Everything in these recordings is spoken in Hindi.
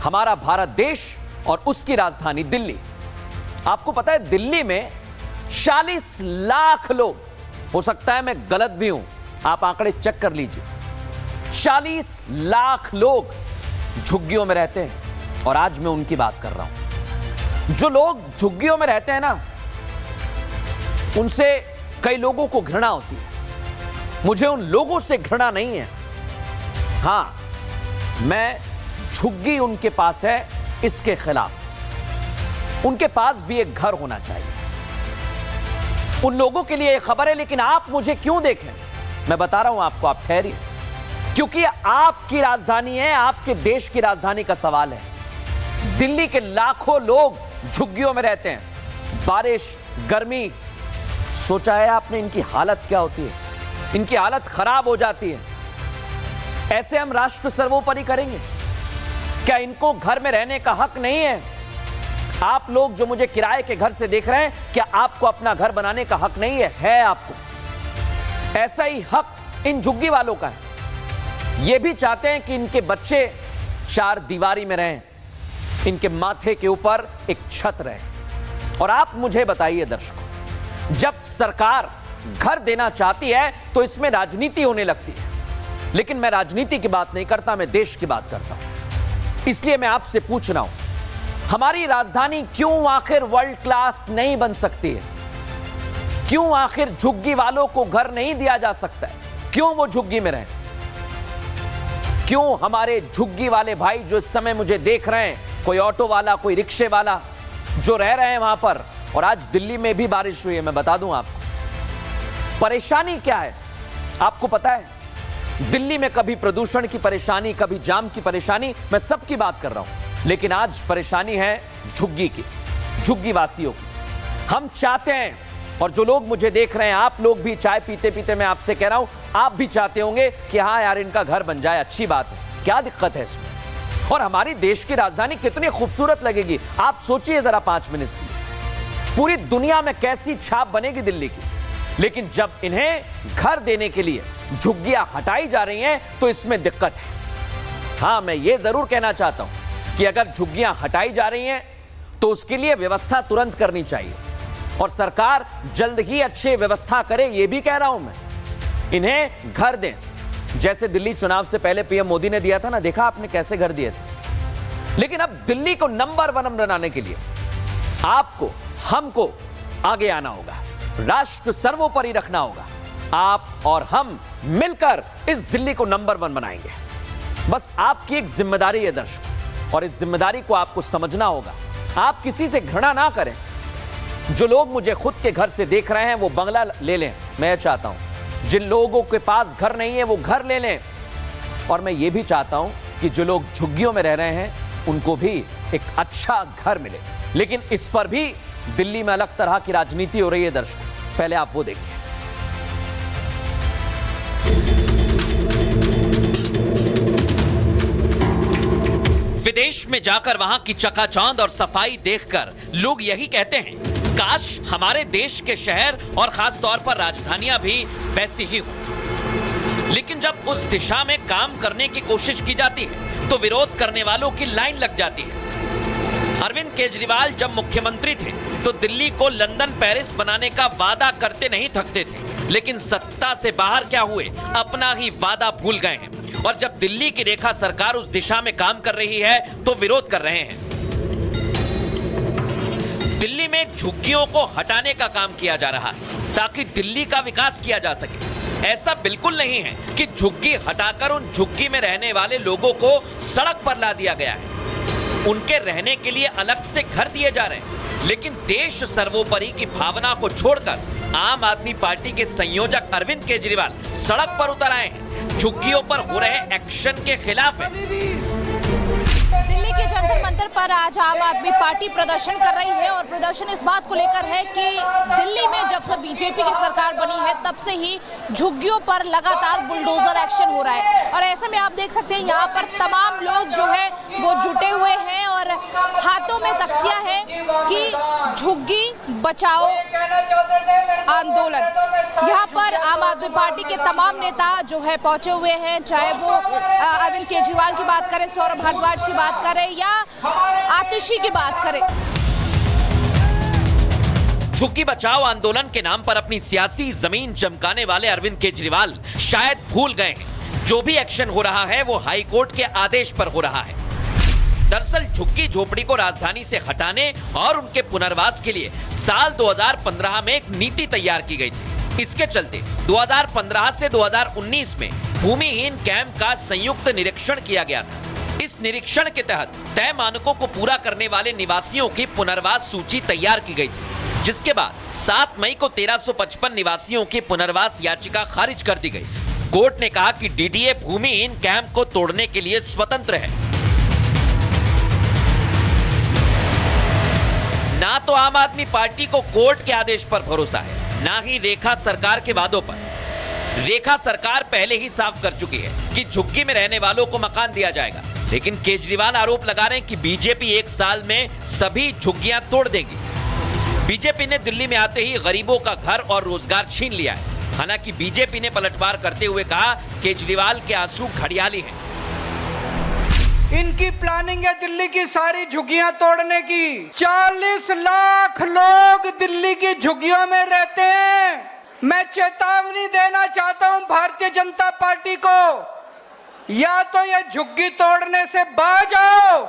हमारा भारत देश और उसकी राजधानी दिल्ली। आपको पता है दिल्ली में 40 लाख लोग, हो सकता है मैं गलत भी हूं, आप आंकड़े चेक कर लीजिए, 40 लाख लोग झुग्गियों में रहते हैं। और आज मैं उनकी बात कर रहा हूं। जो लोग झुग्गियों में रहते हैं ना, उनसे कई लोगों को घृणा होती है। मुझे उन लोगों से घृणा नहीं है। हां, मैं झुग्गी उनके पास है इसके खिलाफ। उनके पास भी एक घर होना चाहिए। उन लोगों के लिए एक खबर है, लेकिन आप मुझे क्यों देखें, मैं बता रहा हूं आपको, आप ठहरिए। क्योंकि आपकी राजधानी है, आपके देश की राजधानी का सवाल है। दिल्ली के लाखों लोग झुग्गियों में रहते हैं। बारिश, गर्मी, सोचा है आपने इनकी हालत क्या होती है? इनकी हालत खराब हो जाती है। ऐसे हम राष्ट्र सर्वोपरि करेंगे? क्या इनको घर में रहने का हक नहीं है? आप लोग जो मुझे किराए के घर से देख रहे हैं, क्या आपको अपना घर बनाने का हक नहीं है? है आपको। ऐसा ही हक इन झुग्गी वालों का है। ये भी चाहते हैं कि इनके बच्चे चार दीवारी में रहें, इनके माथे के ऊपर एक छत रहे। और आप मुझे बताइए दर्शकों, जब सरकार घर देना चाहती है तो इसमें राजनीति होने लगती है। लेकिन मैं राजनीति की बात नहीं करता, मैं देश की बात करता हूं। इसलिए मैं आपसे पूछ रहा हूं, हमारी राजधानी क्यों आखिर वर्ल्ड क्लास नहीं बन सकती है? क्यों आखिर झुग्गी वालों को घर नहीं दिया जा सकता है? क्यों वो झुग्गी में रहें? क्यों हमारे झुग्गी वाले भाई जो इस समय मुझे देख रहे हैं, कोई ऑटो वाला, कोई रिक्शे वाला, जो रह रहे हैं वहां पर, और आज दिल्ली में भी बारिश हुई है, मैं बता दूं आपको परेशानी क्या है। आपको पता है दिल्ली में कभी प्रदूषण की परेशानी, कभी जाम की परेशानी, मैं सबकी बात कर रहा हूं। लेकिन आज परेशानी है झुग्गी की, झुग्गी वासियों की। हम चाहते हैं, और जो लोग मुझे देख रहे हैं, आप लोग भी चाय पीते पीते मैं आपसे कह रहा हूं, आप भी चाहते होंगे कि हाँ यार इनका घर बन जाए, अच्छी बात है, क्या दिक्कत है इसमें? और हमारी देश की राजधानी कितनी खूबसूरत लगेगी, आप सोचिए जरा 5 मिनट की। पूरी दुनिया में कैसी छाप बनेगी दिल्ली की। लेकिन जब इन्हें घर देने के लिए झुग्गियां हटाई जा रही हैं तो इसमें दिक्कत है। हां, मैं ये जरूर कहना चाहता हूं कि अगर झुग्गियां हटाई जा रही हैं तो उसके लिए व्यवस्था तुरंत करनी चाहिए, और सरकार जल्द ही अच्छी व्यवस्था करे, ये भी कह रहा हूं मैं। इन्हें घर दें, जैसे दिल्ली चुनाव से पहले पीएम मोदी ने दिया था ना, देखा आपने कैसे घर दिए थे। लेकिन अब दिल्ली को नंबर 1 बनाने के लिए आपको, हमको आगे आना होगा, राष्ट्र सर्वोपरि रखना होगा। आप और हम मिलकर इस दिल्ली को नंबर 1 बनाएंगे। बस आपकी एक जिम्मेदारी है दर्शकों, और इस जिम्मेदारी को आपको समझना होगा। आप किसी से घृणा ना करें। जो लोग मुझे खुद के घर से देख रहे हैं वो बंगला ले लें, मैं चाहता हूं। जिन लोगों के पास घर नहीं है वो घर ले लें। और मैं ये भी चाहता हूं कि जो लोग झुग्गियों में रह रहे हैं उनको भी एक अच्छा घर मिले। लेकिन इस पर भी दिल्ली में अलग तरह की राजनीति हो रही है दर्शकों, पहले आप वो देखिए। विदेश में जाकर वहां की चकाचौंध और सफाई देखकर लोग यही कहते हैं, काश हमारे देश के शहर और खास तौर पर राजधानियां भी वैसी ही हो। लेकिन जब उस दिशा में काम करने की कोशिश की जाती है तो विरोध करने वालों की लाइन लग जाती है। अरविंद केजरीवाल जब मुख्यमंत्री थे तो दिल्ली को लंदन, पेरिस बनाने का वादा करते नहीं थकते थे। लेकिन सत्ता से बाहर क्या हुए, अपना ही वादा भूल गए हैं। और जब दिल्ली की रेखा सरकार उस दिशा में काम कर रही है तो विरोध कर रहे हैं। दिल्ली में झुग्गियों को हटाने का काम किया जा रहा है ताकि दिल्ली का विकास किया जा सके। ऐसा बिल्कुल नहीं है कि झुग्गी हटाकर उन झुग्गी में रहने वाले लोगों को सड़क पर ला दिया गया है। उनके रहने के लिए अलग से घर दिए जा रहे हैं। लेकिन देश सर्वोपरि की भावना को छोड़कर आम आदमी पार्टी के संयोजक अरविंद केजरीवाल सड़क पर उतर आए हैं, झुग्गियों पर हो रहे एक्शन के खिलाफ है। दिल्ली के जंतर मंतर पर आज आम आदमी पार्टी प्रदर्शन कर रही है, और प्रदर्शन इस बात को लेकर है कि दिल्ली में जब से बीजेपी की सरकार बनी है तब से ही झुग्गियों पर लगातार बुलडोजर एक्शन हो रहा है। और ऐसे में आप देख सकते हैं यहाँ पर तमाम लोग जो है वो जुटे हुए हैं और हाथों में तख्तियां हैं कि झुग्गी बचाओ आंदोलन। यहाँ पर आम आदमी पार्टी के तमाम नेता जो है पहुंचे हुए हैं, चाहे वो अरविंद केजरीवाल की बात करें, सौरभ भारद्वाज की बात करें या आतिशी की बात करें। झुग्गी बचाओ आंदोलन के नाम पर अपनी सियासी जमीन चमकाने वाले अरविंद केजरीवाल शायद भूल गए हैं जो भी एक्शन हो रहा है वो हाई कोर्ट के आदेश पर हो रहा है। दरअसल झुग्गी झोपड़ी को राजधानी से हटाने और उनके पुनर्वास के लिए साल 2015 में एक नीति तैयार की गई थी। इसके चलते 2015 से 2019 में भूमिहीन कैंप का संयुक्त निरीक्षण किया गया था। इस निरीक्षण के तहत तय मानकों को पूरा करने वाले निवासियों की पुनर्वास सूची तैयार की गई थी, जिसके बाद 7 मई को 1355 निवासियों की पुनर्वास याचिका खारिज कर दी गई। कोर्ट ने कहा कि डीडीए भूमिहीन कैंप को तोड़ने के लिए स्वतंत्र है। ना तो आम आदमी पार्टी को कोर्ट के आदेश पर भरोसा है, ना ही रेखा सरकार के वादों पर। रेखा सरकार पहले ही साफ कर चुकी है कि झुग्गी में रहने वालों को मकान दिया जाएगा, लेकिन केजरीवाल आरोप लगा रहे हैं कि बीजेपी 1 साल में सभी झुग्गियां तोड़ देगी। बीजेपी ने दिल्ली में आते ही गरीबों का घर और रोजगार छीन लिया है। हालांकि बीजेपी ने पलटवार करते हुए कहा केजरीवाल के आंसू घड़ियाली हैं। इनकी प्लानिंग है दिल्ली की सारी झुग्गियां तोड़ने की। 40 लाख लोग दिल्ली की झुग्गियों में रहते हैं। मैं चेतावनी देना चाहता हूं भारतीय जनता पार्टी को, या तो ये झुग्गी तोड़ने से बाज आओ।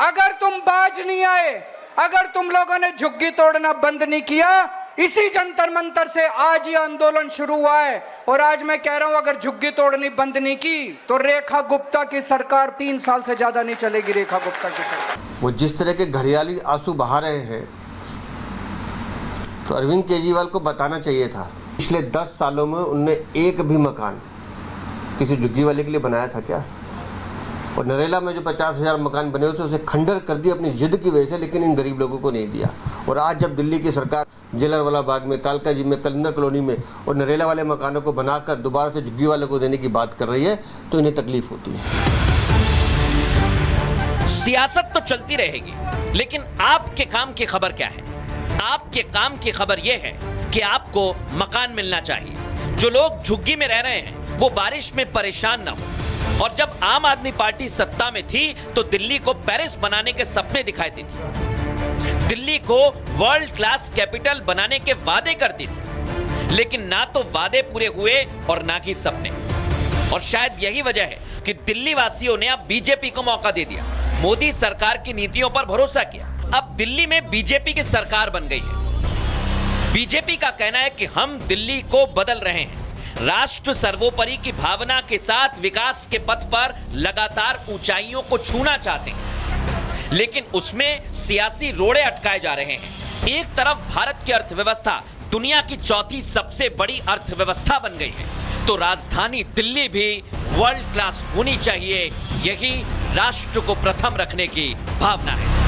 अगर तुम बाज नहीं आए, अगर तुम लोगों ने झुग्गी तोड़ना बंद नहीं किया, इसी जंतर मंतर से आज ये आंदोलन शुरू हुआ है। और आज मैं कह रहा हूं अगर झुग्गी तोड़नी बंद नहीं की तो रेखा गुप्ता की सरकार 3 साल से ज्यादा नहीं चलेगी। रेखा गुप्ता की सरकार वो जिस तरह के घड़ियाली आंसू बहा रहे हैं, तो अरविंद केजरीवाल को बताना चाहिए था पिछले 10 सालों में उनने एक भी मकान किसी झुग्गी वाले के लिए बनाया था क्या? और नरेला में जो 50,000 मकान बने थे उसे खंडर कर दिया अपनी जिद की वजह से, लेकिन इन गरीब लोगों को नहीं दिया। और आज जब दिल्ली की सरकार जलियांवाला बाग में, कालका जी में, कलिंदर कॉलोनी में और नरेला वाले मकानों को बनाकर दोबारा से झुग्गी वाले को देने की बात कर रही है तो इन्हें तकलीफ होती है। सियासत तो चलती रहेगी, लेकिन आपके काम की खबर क्या है? आपके काम की खबर यह है कि आपको मकान मिलना चाहिए। जो लोग झुग्गी में रह रहे हैं वो बारिश में परेशान ना हो। और जब आम आदमी पार्टी सत्ता में थी तो दिल्ली को पेरिस बनाने के सपने दिखाती थी, दिल्ली को वर्ल्ड क्लास कैपिटल बनाने के वादे करती थी, लेकिन ना तो वादे पूरे हुए और ना ही सपने। और शायद यही वजह है कि दिल्ली वासियों ने अब बीजेपी को मौका दे दिया, मोदी सरकार की नीतियों पर भरोसा किया। अब दिल्ली में बीजेपी की सरकार बन गई है। बीजेपी का कहना है कि हम दिल्ली को बदल रहे हैं, राष्ट्र सर्वोपरि की भावना के साथ विकास के पथ पर लगातार ऊंचाइयों को छूना चाहते हैं, लेकिन उसमें सियासी रोड़े अटकाए जा रहे हैं। एक तरफ भारत की अर्थव्यवस्था दुनिया की 4थी सबसे बड़ी अर्थव्यवस्था बन गई है, तो राजधानी दिल्ली भी वर्ल्ड क्लास होनी चाहिए, यही राष्ट्र को प्रथम रखने की भावना है।